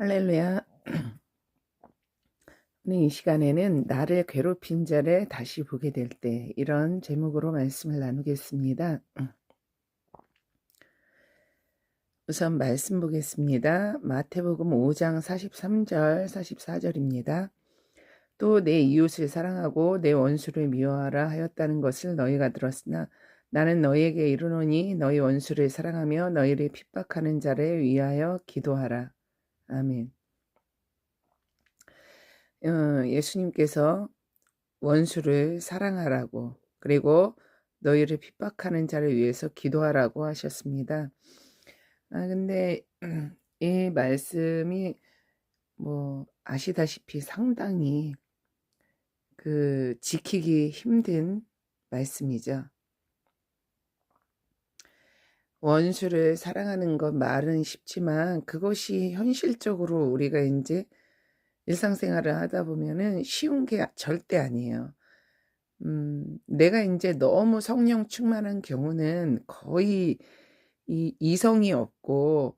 할렐루야. 오늘 이 시간에는 나를 괴롭힌 자를 다시 보게 될 때, 이런 제목으로 말씀을 나누겠습니다. 우선 말씀 보겠습니다. 마태복음 5장 43절 44절입니다. 또 내 이웃을 사랑하고 내 원수를 미워하라 하였다는 것을 너희가 들었으나 나는 너희에게 이르노니 너희 원수를 사랑하며 너희를 핍박하는 자를 위하여 기도하라. 아멘. 예수님께서 원수를 사랑하라고, 그리고 너희를 핍박하는 자를 위해서 기도하라고 하셨습니다. 근데 이 말씀이 아시다시피 상당히 지키기 힘든 말씀이죠. 원수를 사랑하는 것 말은 쉽지만 그것이 현실적으로 우리가 이제 일상생활을 하다 보면은 쉬운 게 절대 아니에요. 내가 이제 너무 성령 충만한 경우는 거의 이성이 없고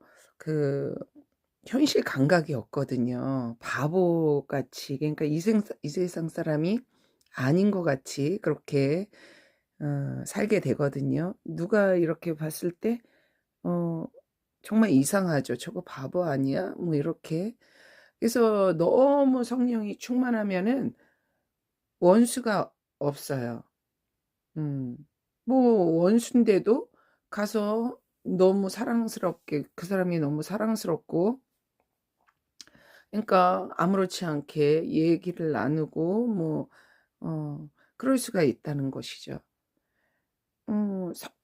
현실 감각이 없거든요. 바보같이, 그러니까 이 세상 사람이 아닌 것 같이 그렇게 살게 되거든요. 누가 이렇게 봤을 때 정말 이상하죠. 저거 바보 아니야? 뭐 이렇게. 그래서 너무 성령이 충만하면은 원수가 없어요. 원수인데도 가서 너무 사랑스럽게, 그 사람이 너무 사랑스럽고, 그러니까 아무렇지 않게 얘기를 나누고, 그럴 수가 있다는 것이죠.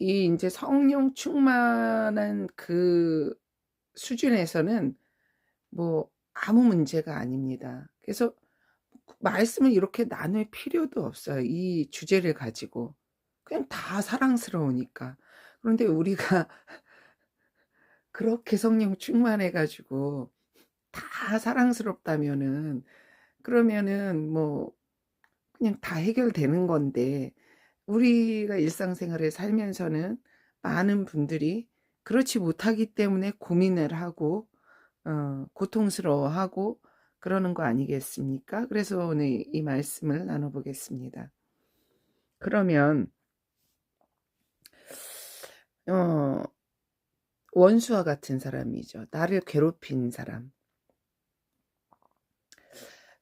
이제 성령 충만한 그 수준에서는 아무 문제가 아닙니다. 그래서 말씀을 이렇게 나눌 필요도 없어요. 이 주제를 가지고. 그냥 다 사랑스러우니까. 그런데 우리가 그렇게 성령 충만해 가지고 다 사랑스럽다면은, 그러면은 그냥 다 해결되는 건데, 우리가 일상생활을 살면서는 많은 분들이 그렇지 못하기 때문에 고민을 하고 고통스러워하고 그러는 거 아니겠습니까? 그래서 오늘 이 말씀을 나눠보겠습니다. 그러면 원수와 같은 사람이죠. 나를 괴롭힌 사람.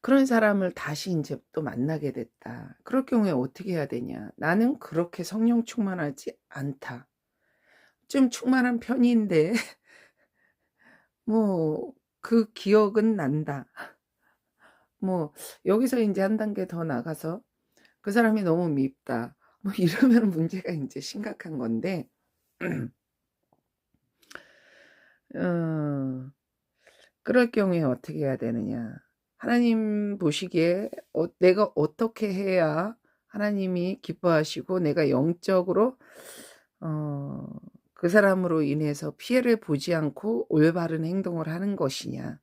그런 사람을 다시 이제 또 만나게 됐다. 그럴 경우에 어떻게 해야 되냐? 나는 그렇게 성령 충만하지 않다. 좀 충만한 편인데 그 기억은 난다. 여기서 이제 한 단계 더 나가서 그 사람이 너무 밉다. 이러면 문제가 이제 심각한 건데, 그럴 경우에 어떻게 해야 되느냐. 하나님 보시기에 내가 어떻게 해야 하나님이 기뻐하시고 내가 영적으로 그 사람으로 인해서 피해를 보지 않고 올바른 행동을 하는 것이냐.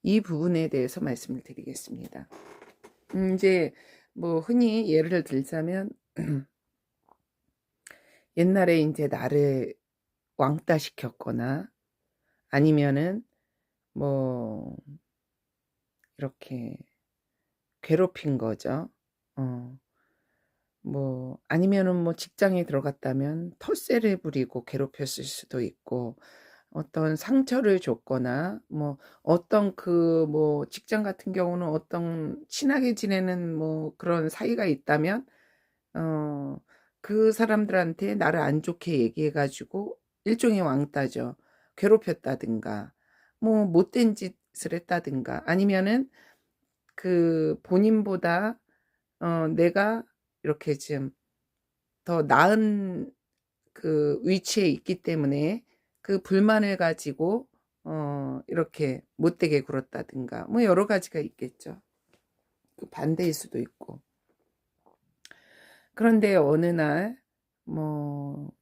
이 부분에 대해서 말씀을 드리겠습니다. 이제 흔히 예를 들자면 옛날에 이제 나를 왕따 시켰거나 아니면은 이렇게 괴롭힌 거죠. 아니면은 직장에 들어갔다면 텃세를 부리고 괴롭혔을 수도 있고, 어떤 상처를 줬거나, 어떤 직장 같은 경우는 어떤 친하게 지내는 그런 사이가 있다면, 그 사람들한테 나를 안 좋게 얘기해가지고 일종의 왕따죠. 괴롭혔다든가, 못된 짓을 했다든가, 아니면은 본인보다 내가 이렇게 지금 더 나은 위치에 있기 때문에 그 불만을 가지고 이렇게 못되게 굴었다든가, 여러 가지가 있겠죠. 그 반대일 수도 있고. 그런데 어느 날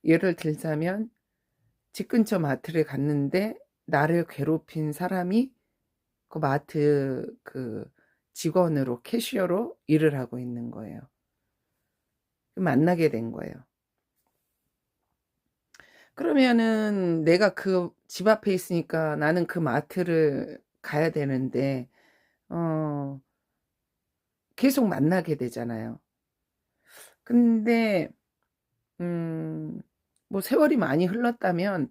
예를 들자면 집 근처 마트를 갔는데 나를 괴롭힌 사람이 그 마트 직원으로, 캐시어로 일을 하고 있는 거예요. 만나게 된 거예요. 그러면은 내가 그 집 앞에 있으니까 나는 그 마트를 가야 되는데 계속 만나게 되잖아요. 근데 뭐 세월이 많이 흘렀다면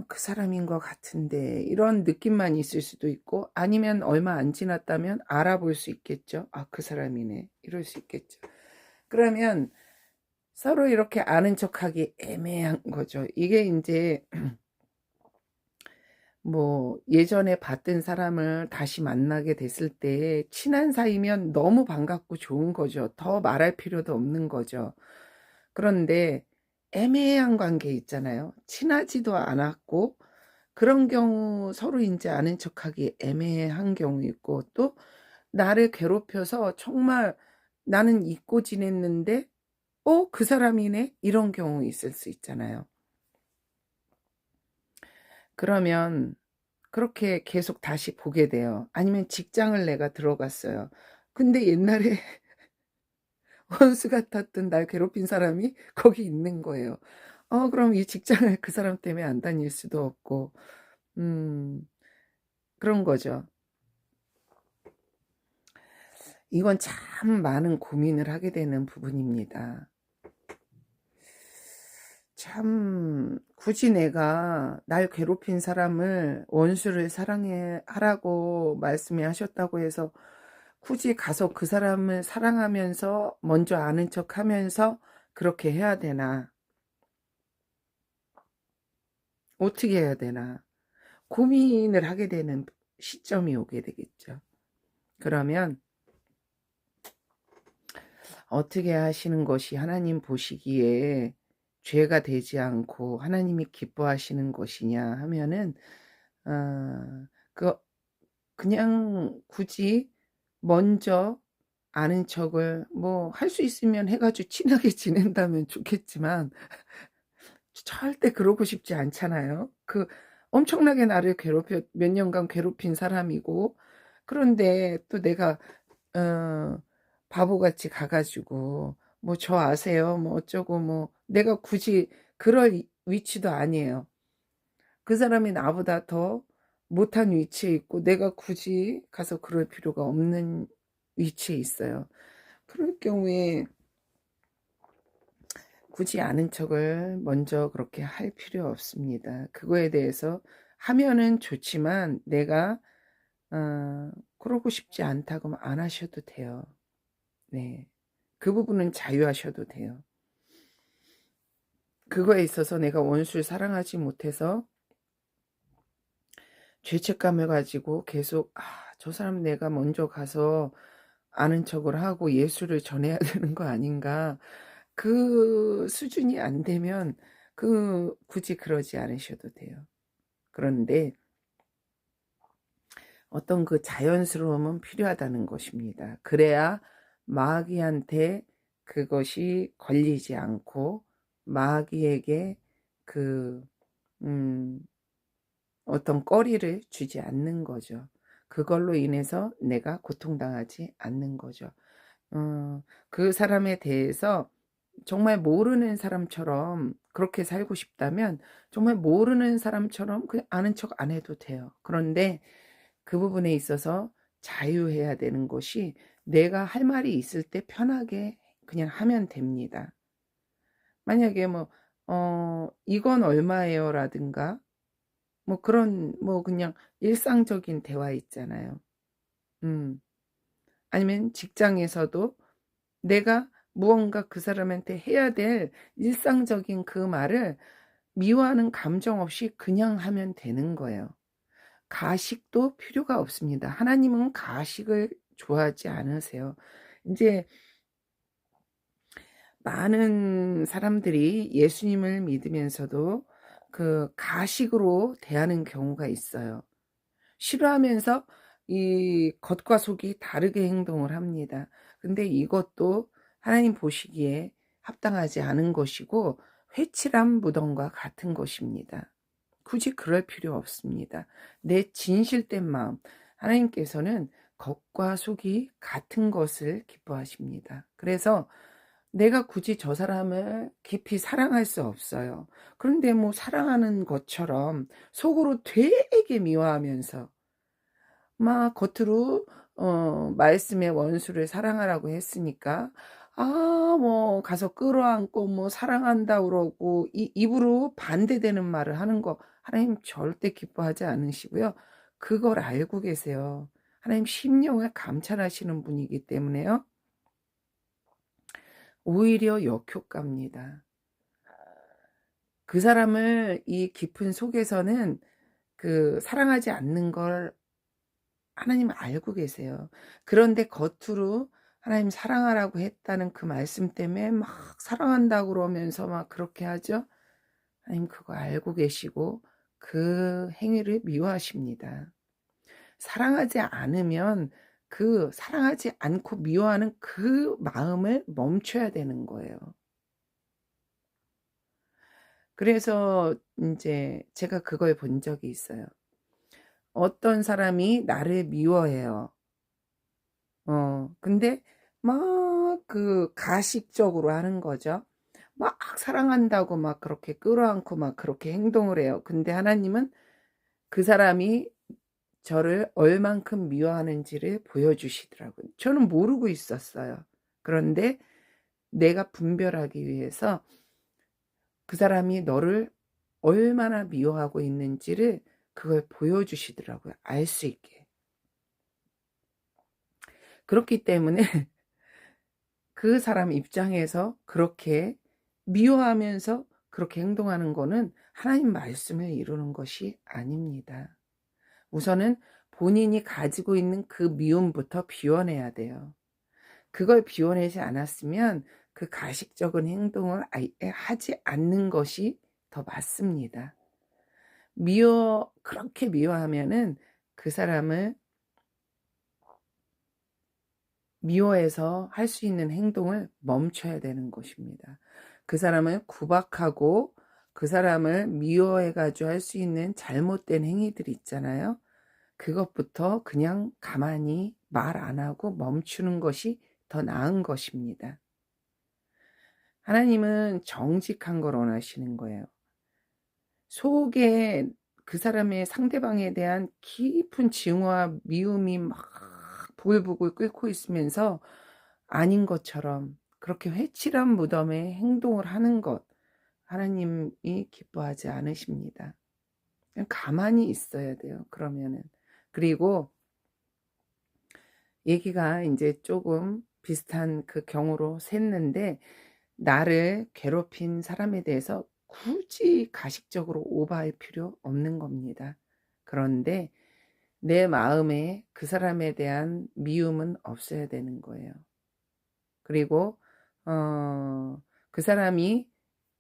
그 사람인 것 같은데 이런 느낌만 있을 수도 있고, 아니면 얼마 안 지났다면 알아볼 수 있겠죠. 아, 그 사람이네. 이럴 수 있겠죠. 그러면 서로 이렇게 아는 척하기 애매한 거죠. 이게 이제 뭐 예전에 봤던 사람을 다시 만나게 됐을 때 친한 사이면 너무 반갑고 좋은 거죠. 더 말할 필요도 없는 거죠. 그런데 애매한 관계 있잖아요. 친하지도 않았고 그런 경우 서로 이제 아는 척하기 애매한 경우 있고, 또 나를 괴롭혀서 정말 나는 잊고 지냈는데 그 사람이네? 이런 경우 있을 수 있잖아요. 그러면 그렇게 계속 다시 보게 돼요. 아니면 직장을 내가 들어갔어요. 근데 옛날에 원수 같았던 날 괴롭힌 사람이 거기 있는 거예요. 그럼 이 직장을 그 사람 때문에 안 다닐 수도 없고, 음, 그런 거죠. 이건 참 많은 고민을 하게 되는 부분입니다. 참 굳이 내가 날 괴롭힌 사람을 원수를 사랑해 하라고 말씀이 하셨다고 해서 굳이 가서 그 사람을 사랑하면서 먼저 아는 척 하면서 그렇게 해야 되나? 어떻게 해야 되나? 고민을 하게 되는 시점이 오게 되겠죠. 그러면 어떻게 하시는 것이 하나님 보시기에 죄가 되지 않고 하나님이 기뻐하시는 것이냐 하면은, 그 그냥 굳이 먼저 아는 척을 뭐 할 수 있으면 해 가지고 친하게 지낸다면 좋겠지만 절대 그러고 싶지 않잖아요. 그 엄청나게 나를 괴롭혀 몇 년간 괴롭힌 사람이고, 그런데 또 내가 어 바보같이 가 가지고 뭐 "저 아세요?" 뭐 어쩌고, 뭐 내가 굳이 그럴 위치도 아니에요. 그 사람이 나보다 더 못한 위치에 있고 내가 굳이 가서 그럴 필요가 없는 위치에 있어요. 그럴 경우에 굳이 아는 척을 먼저 그렇게 할 필요 없습니다. 그거에 대해서 하면은 좋지만 내가 어 그러고 싶지 않다고 하면 안 하셔도 돼요. 네. 그 부분은 자유하셔도 돼요. 그거에 있어서 내가 원수를 사랑하지 못해서 죄책감을 가지고 계속 '아, 저 사람 내가 먼저 가서 아는 척을 하고 예수를 전해야 되는 거 아닌가.' 그 수준이 안 되면 굳이 그러지 않으셔도 돼요. 그런데 어떤 그 자연스러움은 필요하다는 것입니다. 그래야 마귀한테 그것이 걸리지 않고 마귀에게 그 음 어떤 꺼리를 주지 않는 거죠. 그걸로 인해서 내가 고통당하지 않는 거죠. 그 사람에 대해서 정말 모르는 사람처럼 그렇게 살고 싶다면 정말 모르는 사람처럼 그냥 아는 척 안 해도 돼요. 그런데 그 부분에 있어서 자유해야 되는 것이, 내가 할 말이 있을 때 편하게 그냥 하면 됩니다. 만약에 뭐 "이건 얼마예요?" 라든가 뭐 그런 뭐 그냥 일상적인 대화 있잖아요. 음. 아니면 직장에서도 내가 무언가 그 사람한테 해야 될 일상적인 그 말을 미워하는 감정 없이 그냥 하면 되는 거예요. 가식도 필요가 없습니다. 하나님은 가식을 좋아하지 않으세요. 인제 많은 사람들이 예수님을 믿으면서도 그 가식으로 대하는 경우가 있어요. 싫어하면서 이 겉과 속이 다르게 행동을 합니다. 근데 이것도 하나님 보시기에 합당하지 않은 것이고 회칠한 무덤과 같은 것입니다. 굳이 그럴 필요 없습니다. 내 진실된 마음, 하나님께서는 겉과 속이 같은 것을 기뻐하십니다. 그래서 내가 굳이 저 사람을 깊이 사랑할 수 없어요. 그런데 뭐 사랑하는 것처럼 속으로 되게 미워하면서 막 겉으로 말씀의 원수를 사랑하라고 했으니까 뭐 가서 끌어안고 뭐 사랑한다 그러고 입으로 반대되는 말을 하는 거 하나님 절대 기뻐하지 않으시고요. 그걸 알고 계세요. 하나님 심령을 감찰하시는 분이기 때문에요. 오히려 역효과입니다. 그 사람을 이 깊은 속에서는 사랑하지 않는 걸 하나님은 알고 계세요. 그런데 겉으로 하나님 사랑하라고 했다는 그 말씀 때문에 막 사랑한다고 그러면서 막 그렇게 하죠. 하나님 그거 알고 계시고 그 행위를 미워하십니다. 사랑하지 않으면 사랑하지 않고 미워하는 그 마음을 멈춰야 되는 거예요. 그래서 인제 제가 그걸 본 적이 있어요. 어떤 사람이 나를 미워해요. 근데 막 가식적으로 하는 거죠. 막 사랑한다고 막 그렇게 끌어안고 막 그렇게 행동을 해요. 근데 하나님은 그 사람이 저를 얼만큼 미워하는지를 보여주시더라고요. 저는 모르고 있었어요. 그런데 내가 분별하기 위해서 그 사람이 너를 얼마나 미워하고 있는지를 그걸 보여주시더라고요. 알 수 있게. 그렇기 때문에 그 사람 입장에서 그렇게 미워하면서 그렇게 행동하는 거는 하나님 말씀을 이루는 것이 아닙니다. 우선은 본인이 가지고 있는 그 미움부터 비워내야 돼요. 그걸 비워내지 않았으면 그 가식적인 행동을 아예 하지 않는 것이 더 맞습니다. 그렇게 미워하면은 그 사람을 미워해서 할 수 있는 행동을 멈춰야 되는 것입니다. 그 사람을 구박하고 그 사람을 미워해 가지고 할 수 있는 잘못된 행위들이 있잖아요. 그것부터 그냥 가만히 말 안 하고 멈추는 것이 더 나은 것입니다. 하나님은 정직한 걸 원하시는 거예요. 속에 그 사람의 상대방에 대한 깊은 증오와 미움이 막 부글부글 끓고 있으면서 아닌 것처럼 그렇게 회칠한 무덤에 행동을 하는 것, 하나님이 기뻐하지 않으십니다. 그냥 가만히 있어야 돼요. 그러면은. 그리고 얘기가 이제 조금 비슷한 그 경우로 샜는데, 나를 괴롭힌 사람에 대해서 굳이 가식적으로 오버할 필요 없는 겁니다. 그런데 내 마음에 그 사람에 대한 미움은 없어야 되는 거예요. 그리고 그 사람이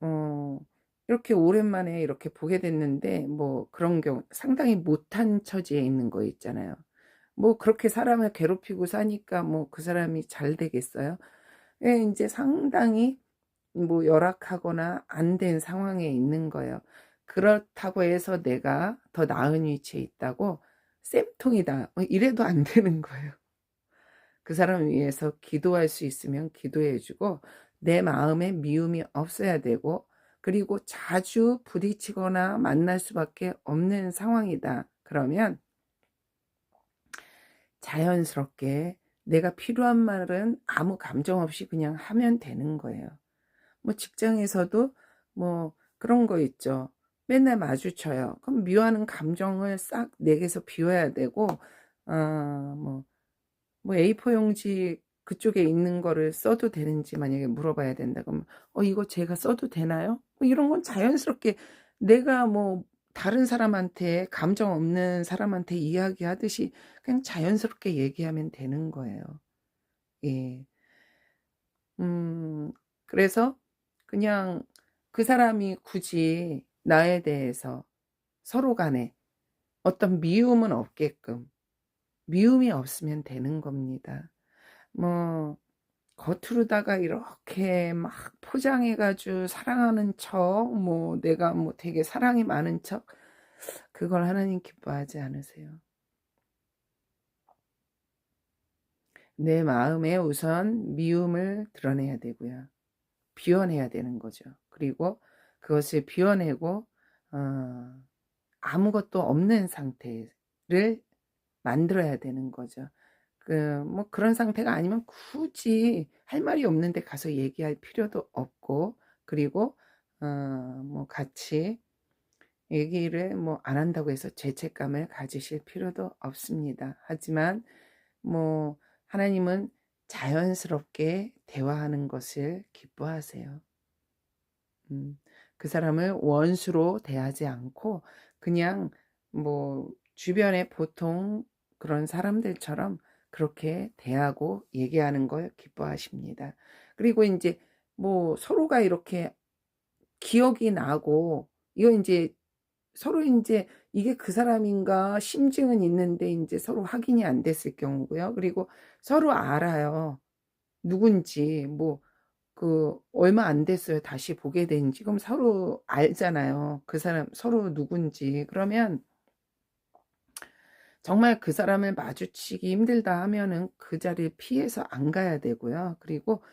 어 이렇게 오랜만에 이렇게 보게 됐는데, 뭐 그런 경우 상당히 못한 처지에 있는 거 있잖아요. 뭐 그렇게 사람을 괴롭히고 사니까 뭐 그 사람이 잘 되겠어요? 예, 인제 상당히 뭐 열악하거나 안 된 상황에 있는 거예요. 그렇다고 해서 내가 더 나은 위치에 있다고 쌤통이다 이래도 안 되는 거예요. 그 사람을 위해서 기도할 수 있으면 기도해 주고, 내 마음에 미움이 없어야 되고, 그리고 자주 부딪히거나 만날 수밖에 없는 상황이다. 그러면 자연스럽게 내가 필요한 말은 아무 감정 없이 그냥 하면 되는 거예요. 뭐 직장에서도 뭐 그런 거 있죠. 맨날 마주쳐요. 그럼 미워하는 감정을 싹 내게서 비워야 되고, 뭐 A4 용지 그쪽에 있는 거를 써도 되는지 만약에 물어봐야 된다 그러면 이거 제가 써도 되나요? 뭐 이런 건 자연스럽게 내가 뭐 다른 사람한테, 감정 없는 사람한테 이야기하듯이 그냥 자연스럽게 얘기하면 되는 거예요. 예. 그래서 그냥 그 사람이 굳이 나에 대해서 서로 간에 어떤 미움은 없게끔, 미움이 없으면 되는 겁니다. 뭐 겉으로다가 이렇게 막 포장해 가지고 사랑하는 척, 뭐 내가 뭐 되게 사랑이 많은 척, 그걸 하나님 기뻐하지 않으세요. 내 마음에 우선 미움을 드러내야 되고요. 비워내야 되는 거죠. 그리고 그것을 비워내고 아무것도 없는 상태를 만들어야 되는 거죠. 뭐 그런 상태가 아니면 굳이 할 말이 없는데 가서 얘기할 필요도 없고, 그리고 뭐 같이 얘기를 뭐 안 한다고 해서 죄책감을 가지실 필요도 없습니다. 하지만 뭐 하나님은 자연스럽게 대화하는 것을 기뻐하세요. 그 사람을 원수로 대하지 않고 그냥 뭐 주변의 보통 그런 사람들처럼 그렇게 대하고 얘기하는 걸 기뻐하십니다. 그리고 인제 뭐 서로가 이렇게 기억이 나고, 이거 인제 서로 인제 이게 그 사람인가 심증은 있는데 인제 서로 확인이 안 됐을 경우고요. 그리고 서로 알아요, 누군지. 뭐 얼마 안 됐어요, 다시 보게 된 지. 그럼 서로 알잖아요, 그 사람 서로 누군지. 그러면 정말 그 사람을 마주치기 힘들다 하면은 그 자리를 피해서 안 가야 되고요. 그리고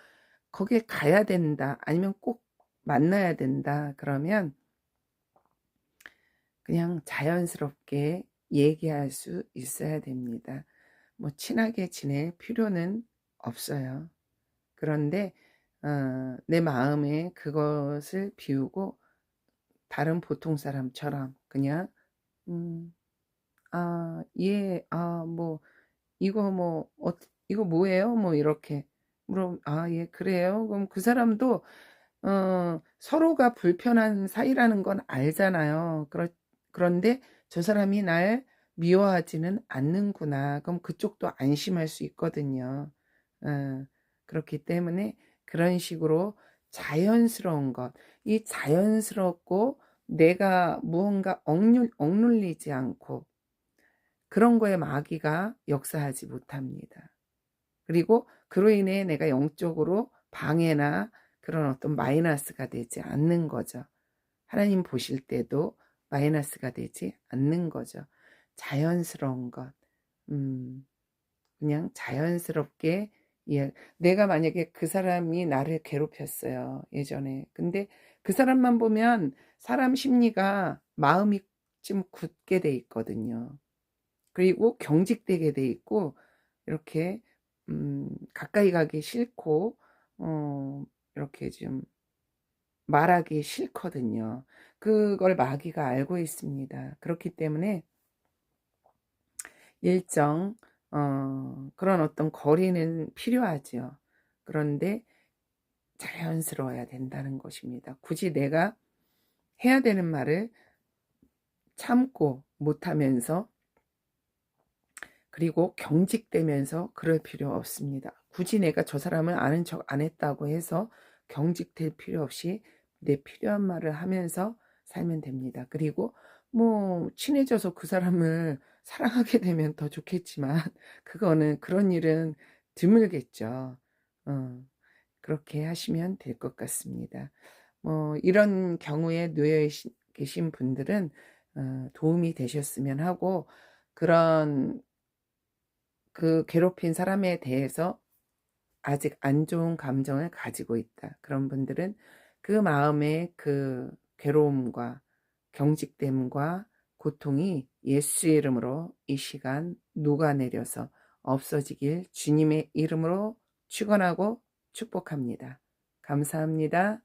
거기에 가야 된다, 아니면 꼭 만나야 된다 그러면 그냥 자연스럽게 얘기할 수 있어야 됩니다. 뭐 친하게 지낼 필요는 없어요. 그런데 내 마음에 그것을 비우고 다른 보통 사람처럼 그냥 음 "아 예. 아 뭐 이거 뭐 이거 뭐예요?" 뭐 이렇게 물어 "아 예 그래요?" 그럼 그 사람도 서로가 불편한 사이라는 건 알잖아요. 그런데 '저 사람이 날 미워하지는 않는구나.' 그럼 그쪽도 안심할 수 있거든요. 어 그렇기 때문에 그런 식으로 자연스러운 것, 이 자연스럽고 내가 무언가 억눌리지 않고 그런 거에 마귀가 역사하지 못합니다. 그리고 그로 인해 내가 영적으로 방해나 그런 어떤 마이너스가 되지 않는 거죠. 하나님 보실 때도 마이너스가 되지 않는 거죠. 자연스러운 것. 음 그냥 자연스럽게, 예, 내가 만약에 그 사람이 나를 괴롭혔어요, 예전에. 근데 그 사람만 보면 사람 심리가 마음이 좀 굳게 돼 있거든요. 그리고 경직되게 돼 있고, 이렇게 가까이 가기 싫고 이렇게 좀 말하기 싫거든요. 그걸 마귀가 알고 있습니다. 그렇기 때문에 일정 그런 어떤 거리는 필요하지요. 그런데 자연스러워야 된다는 것입니다. 굳이 내가 해야 되는 말을 참고 못하면서, 그리고 경직되면서 그럴 필요 없습니다. 굳이 내가 저 사람을 아는 척 안 했다고 해서 경직될 필요 없이 내 필요한 말을 하면서 살면 됩니다. 그리고 뭐 친해져서 그 사람을 사랑하게 되면 더 좋겠지만 그거는, 그런 일은 드물겠죠. 어 그렇게 하시면 될 것 같습니다. 뭐 이런 경우에 놓여 계신 분들은 도움이 되셨으면 하고, 그런 괴롭힌 사람에 대해서 아직 안 좋은 감정을 가지고 있다, 그런 분들은 그 마음의 괴로움과 경직됨과 고통이 예수의 이름으로 이 시간 녹아내려서 없어지길 주님의 이름으로 축원하고 축복합니다. 감사합니다.